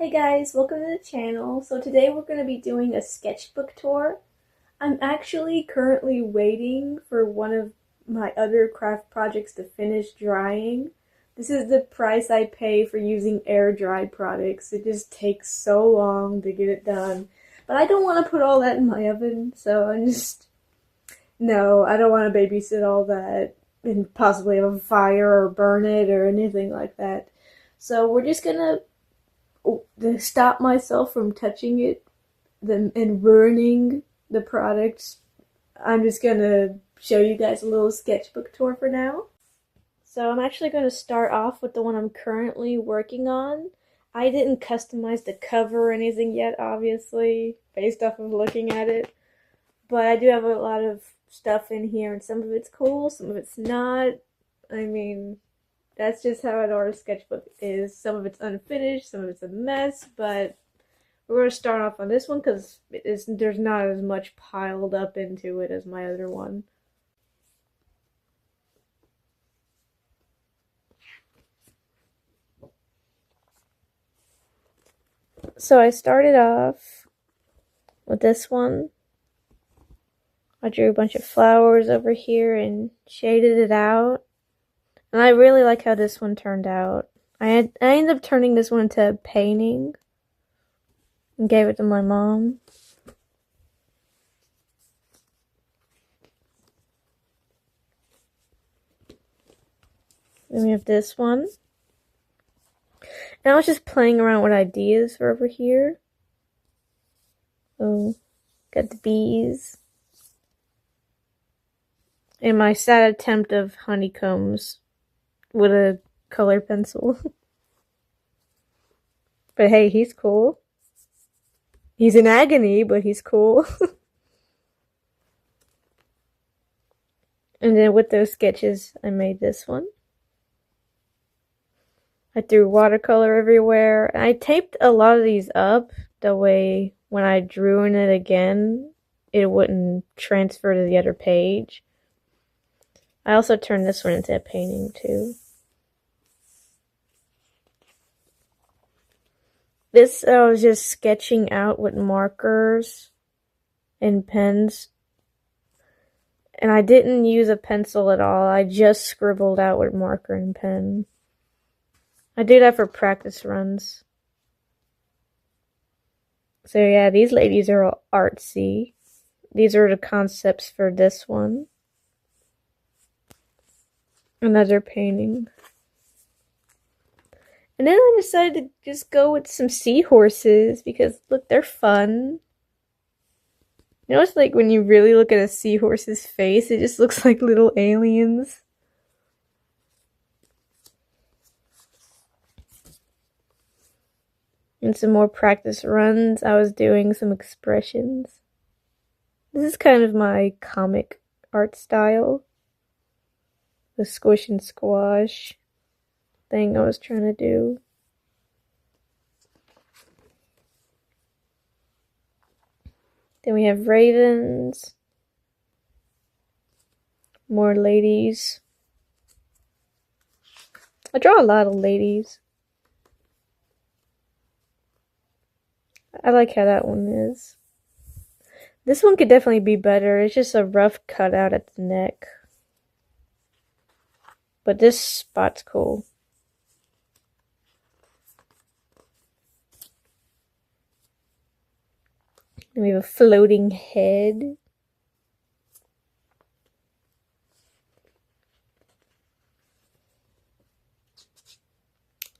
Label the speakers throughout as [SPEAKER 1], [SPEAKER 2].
[SPEAKER 1] Hey guys, welcome to the channel. So today we're going to be doing a sketchbook tour. I'm actually currently waiting for one of my other craft projects to finish drying. This is the price I pay for using air dry products. It just takes so long to get it done. But I don't want to put all that in my oven, so no, I don't want to babysit all that and possibly have a fire or burn it or anything like that. So we're just gonna to stop myself from touching it and ruining the product. I'm just gonna show you guys a little sketchbook tour for now. So I'm actually going to start off with the one I'm currently working on. I didn't customize the cover or anything yet, obviously, based off of looking at it. But I do have a lot of stuff in here, and some of it's cool, some of it's not. I mean, that's just how an artist sketchbook is. Some of it's unfinished, some of it's a mess, but we're going to start off on this one because there's not as much piled up into it as my other one. So I started off with this one. I drew a bunch of flowers over here and shaded it out. And I really like how this one turned out. I ended up turning this one into a painting and gave it to my mom. Then we have this one. And I was just playing around with ideas for over here. Oh, got the bees. And my sad attempt of honeycombs with a color pencil. But hey, he's cool. He's in agony, but he's cool. And then with those sketches, I made this one. I threw watercolor everywhere. And I taped a lot of these up. That way, when I drew in it again, it wouldn't transfer to the other page. I also turned this one into a painting, too. This I was just sketching out with markers and pens. And I didn't use a pencil at all. I just scribbled out with marker and pen. I do that for practice runs. So yeah, these ladies are all artsy. These are the concepts for this one. Another painting. And then I decided to just go with some seahorses because, look, they're fun. You know, it's like when you really look at a seahorse's face, it just looks like little aliens. In some more practice runs, I was doing some expressions. This is kind of my comic art style. The squish and squash thing I was trying to do. Then we have ravens. More ladies. I draw a lot of ladies. I like how that one is. This one could definitely be better. It's just a rough cutout at the neck. But this spot's cool. And we have a floating head.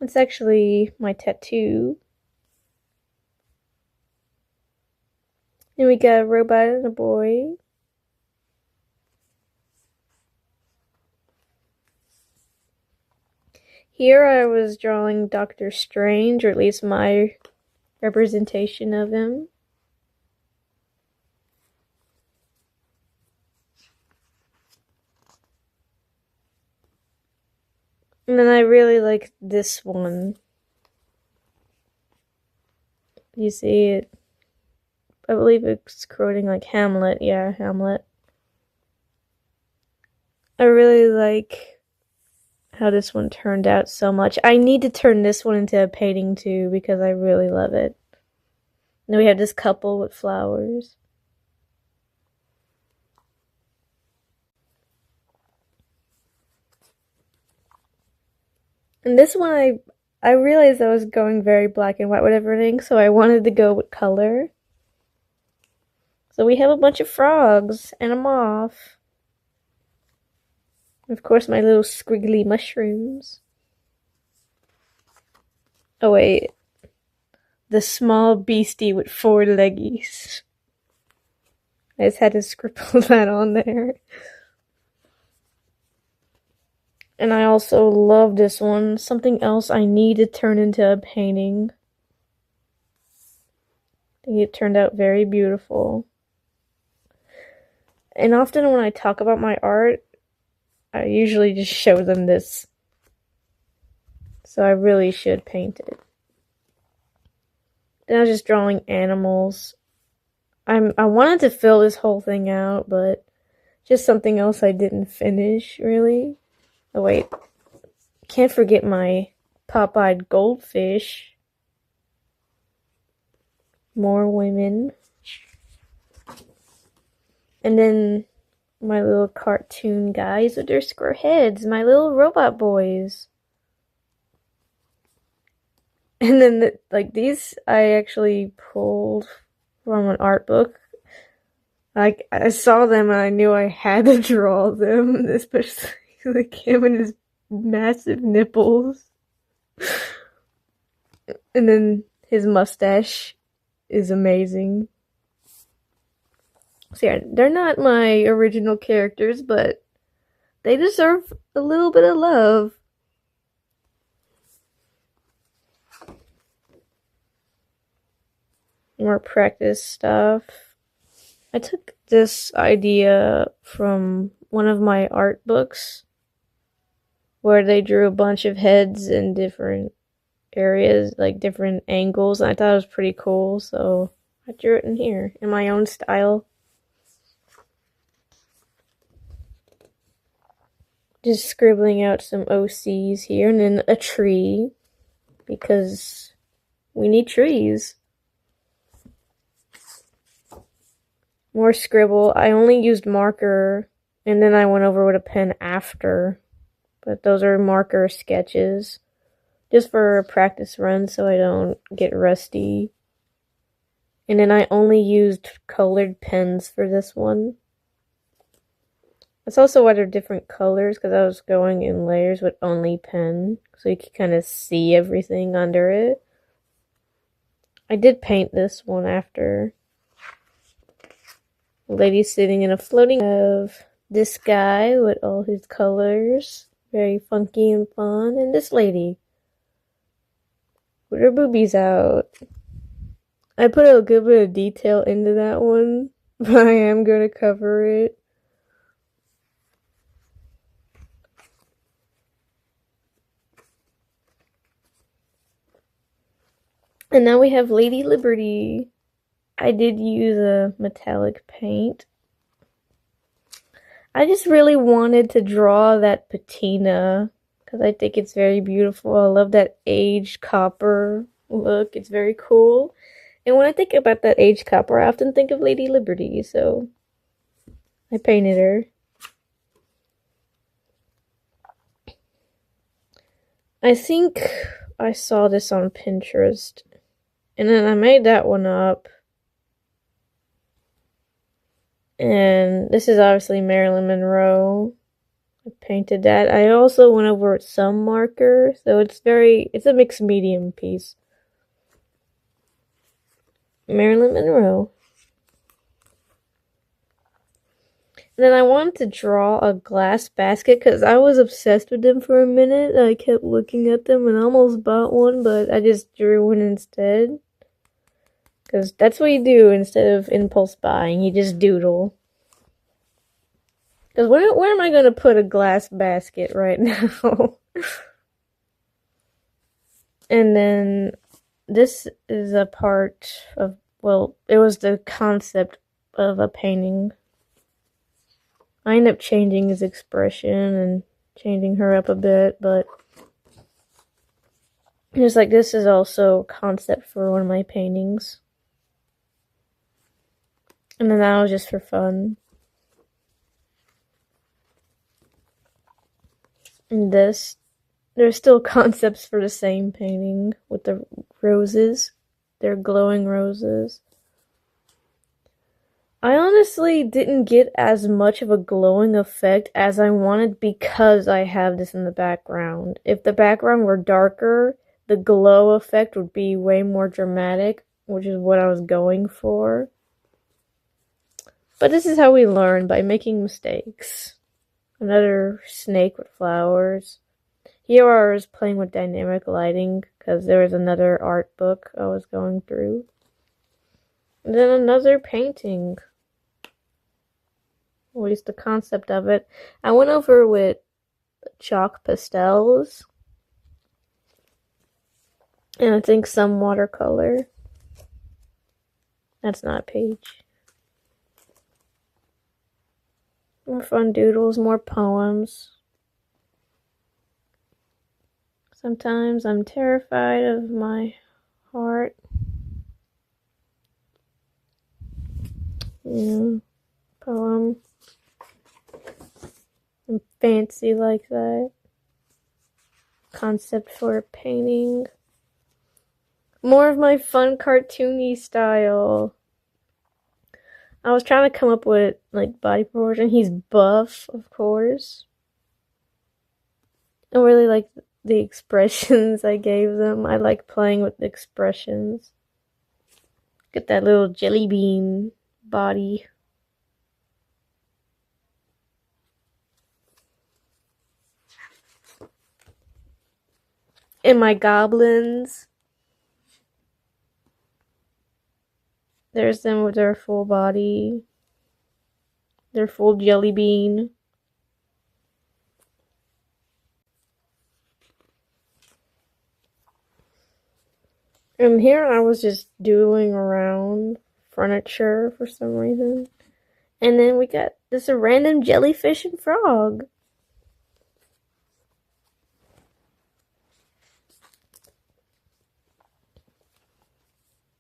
[SPEAKER 1] It's actually my tattoo. Then we got a robot and a boy. Here I was drawing Doctor Strange, or at least my representation of him. And then I really like this one. You see it? I believe it's quoting like Hamlet. Yeah, Hamlet. I really like how this one turned out so much. I need to turn this one into a painting too because I really love it. And we have this couple with flowers. And this one I realized I was going very black and white with everything, so I wanted to go with color. So we have a bunch of frogs and a moth. And of course, my little squiggly mushrooms. Oh wait. The small beastie with 4 leggies. I just had to scribble that on there. And I also love this one. Something else I need to turn into a painting. I think it turned out very beautiful. And often when I talk about my art, I usually just show them this. So I really should paint it. Then I was just drawing animals. I wanted to fill this whole thing out, but just something else I didn't finish, really. Oh wait, can't forget my pop-eyed goldfish. More women. And then my little cartoon guys with their square heads, my little robot boys. And then these I actually pulled from an art book. Like, I saw them and I knew I had to draw them, especially the Cam and his massive nipples. And then his mustache is amazing. So yeah, they're not my original characters, but they deserve a little bit of love. More practice stuff. I took this idea from one of my art books where they drew a bunch of heads in different areas, like different angles, and I thought it was pretty cool, so I drew it in here in my own style. Just scribbling out some OCs here, and then a tree, because we need trees. More scribble. I only used marker, and then I went over with a pen after. But those are marker sketches. Just for a practice run so I don't get rusty. And then I only used colored pens for this one. That's also why they're different colors, because I was going in layers with only pen. So you can kind of see everything under it. I did paint this one after. Lady sitting in a floating of this guy with all his colors, very funky and fun, and this lady with her boobies out. I put a good bit of detail into that one, but I am going to cover it. And now we have Lady Liberty. I did use a metallic paint. I just really wanted to draw that patina because I think it's very beautiful. I love that aged copper look. It's very cool. And when I think about that aged copper, I often think of Lady Liberty, so I painted her. I think I saw this on Pinterest, and then I made that one up. And this is obviously Marilyn Monroe. I painted that. I also went over with some marker, so it's a mixed medium piece. Marilyn Monroe. And then I wanted to draw a glass basket because I was obsessed with them for a minute. I kept looking at them and almost bought one, but I just drew one instead. Because that's what you do instead of impulse buying. You just doodle. Because where am I going to put a glass basket right now? And then this is a part of, well, it was the concept of a painting. I ended up changing his expression, and changing her up a bit, but just like this is also a concept for one of my paintings. And then that was just for fun. And this, there's still concepts for the same painting with the roses. They're glowing roses. I honestly didn't get as much of a glowing effect as I wanted because I have this in the background. If the background were darker, the glow effect would be way more dramatic, which is what I was going for. But this is how we learn, by making mistakes. Another snake with flowers. Here I was playing with dynamic lighting because there was another art book I was going through. And then another painting. At least the concept of it. I went over with chalk pastels. And I think some watercolor. That's not a page. More fun doodles, more poems. Sometimes I'm terrified of my heart. Yeah, poem. I'm fancy like that. Concept for a painting. More of my fun cartoony style. I was trying to come up with like body proportion. He's buff, of course. I really like the expressions I gave them. I like playing with the expressions. Get that little jelly bean body. And my goblins. There's them with their full body. Their full jelly bean. And here I was just doodling around furniture for some reason. And then we got this a random jellyfish and frog.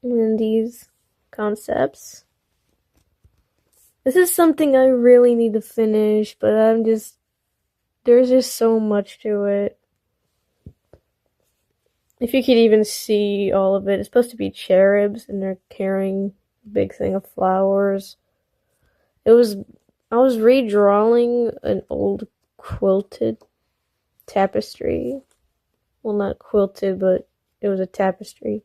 [SPEAKER 1] And then these concepts. This is something I really need to finish, but there's just so much to it. If you could even see all of it, it's supposed to be cherubs and they're carrying a big thing of flowers. I was redrawing an old quilted tapestry. Well, not quilted, but it was a tapestry.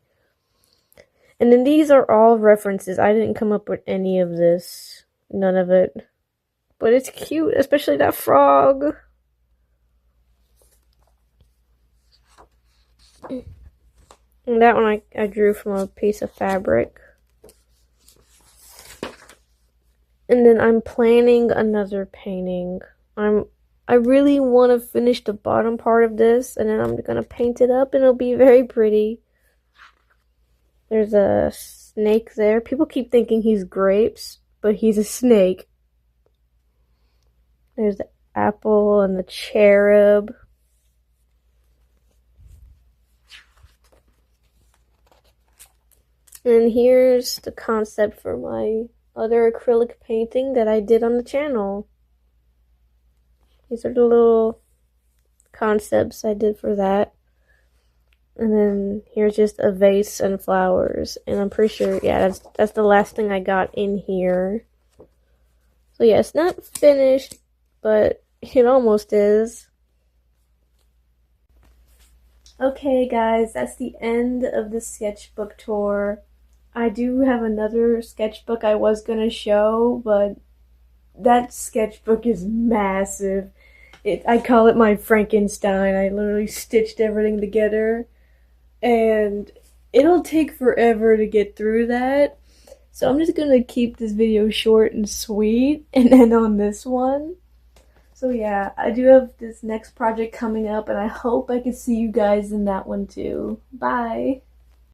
[SPEAKER 1] And then these are all references. I didn't come up with any of this. None of it. But it's cute, especially that frog. And that one I drew from a piece of fabric. And then I'm planning another painting. I really want to finish the bottom part of this, and then I'm gonna paint it up and it'll be very pretty. There's a snake there. People keep thinking he's grapes, but he's a snake. There's the apple and the cherub. And here's the concept for my other acrylic painting that I did on the channel. These are the little concepts I did for that. And then here's just a vase and flowers. And I'm pretty sure, yeah, that's the last thing I got in here. So yeah, it's not finished, but it almost is. Okay guys, that's the end of the sketchbook tour. I do have another sketchbook I was gonna show, but that sketchbook is massive. I call it my Frankenstein. I literally stitched everything together. And it'll take forever to get through that. So I'm just gonna keep this video short and sweet and end on this one. So yeah, I do have this next project coming up and I hope I can see you guys in that one too. Bye!